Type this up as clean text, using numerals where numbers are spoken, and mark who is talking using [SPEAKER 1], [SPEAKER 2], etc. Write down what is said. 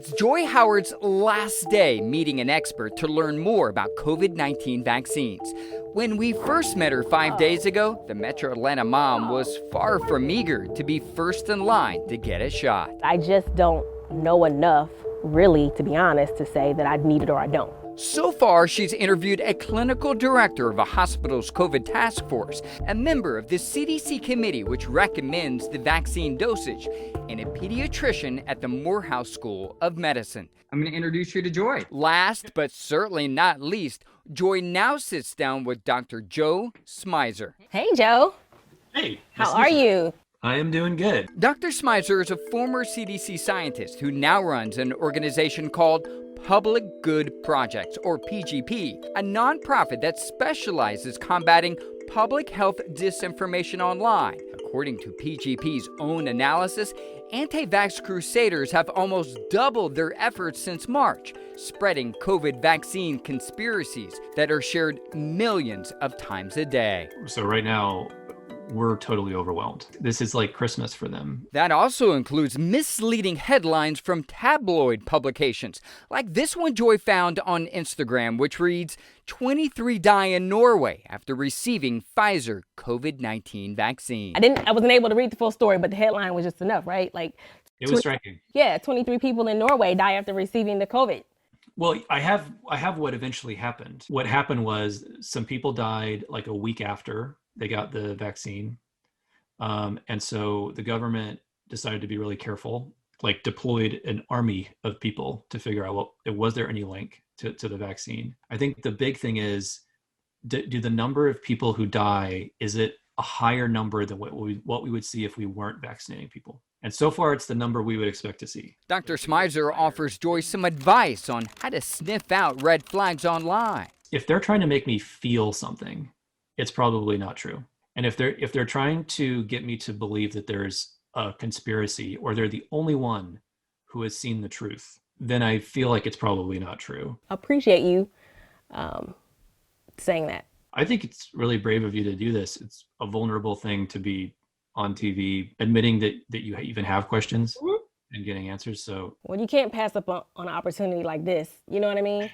[SPEAKER 1] It's Joy Howard's last day meeting an expert to learn more about COVID-19 vaccines. When we first met her 5 days ago, the Metro Atlanta mom was far from eager to be first in line to get a shot.
[SPEAKER 2] I just don't know enough, really, to be honest, to say that I need it or I don't.
[SPEAKER 1] So far, she's interviewed a clinical director of a hospital's COVID task force, a member of the CDC committee which recommends the vaccine dosage, and a pediatrician at the Morehouse School of Medicine. I'm going to introduce you to Joy. Last but certainly not least, Joy now sits down with Dr. Joe Smizer.
[SPEAKER 2] Hey, Joe.
[SPEAKER 3] Hey.
[SPEAKER 2] How are you?
[SPEAKER 3] I am doing good.
[SPEAKER 1] Dr. Smizer is a former CDC scientist who now runs an organization called Public Good Projects, or PGP, a nonprofit that specializes combating public health disinformation online. According to PGP's own analysis, Antivaxxed crusaders have almost doubled their efforts since March, spreading COVID vaccine conspiracies that are shared millions of times a day.
[SPEAKER 3] So right now, we're totally overwhelmed. This is like Christmas for them.
[SPEAKER 1] That also includes misleading headlines from tabloid publications, like this one Joy found on Instagram, which reads, 23 die in Norway after receiving Pfizer COVID-19 vaccine.
[SPEAKER 2] I wasn't able to read the full story, but the headline was just enough, right? Like,
[SPEAKER 3] It was striking.
[SPEAKER 2] Yeah, 23 people in Norway die after receiving the COVID.
[SPEAKER 3] Well, I have what eventually happened. What happened was some people died like a week after they got the vaccine. And so the government decided to be really careful, like deployed an army of people to figure out, was there any link to the vaccine? I think the big thing is, do the number of people who die, is it a higher number than what we would see if we weren't vaccinating people? And so far, it's the number we would expect to see.
[SPEAKER 1] Dr. Smizer offers Joy some advice on how to sniff out red flags online.
[SPEAKER 3] If they're trying to make me feel something, it's probably not true. And if they're trying to get me to believe that there's a conspiracy or they're the only one who has seen the truth, then I feel like it's probably not true.
[SPEAKER 2] I appreciate you saying that.
[SPEAKER 3] I think it's really brave of you to do this. It's a vulnerable thing to be on TV, admitting that you even have questions and getting answers. So,
[SPEAKER 2] well, you can't pass up on an opportunity like this. You know what I mean?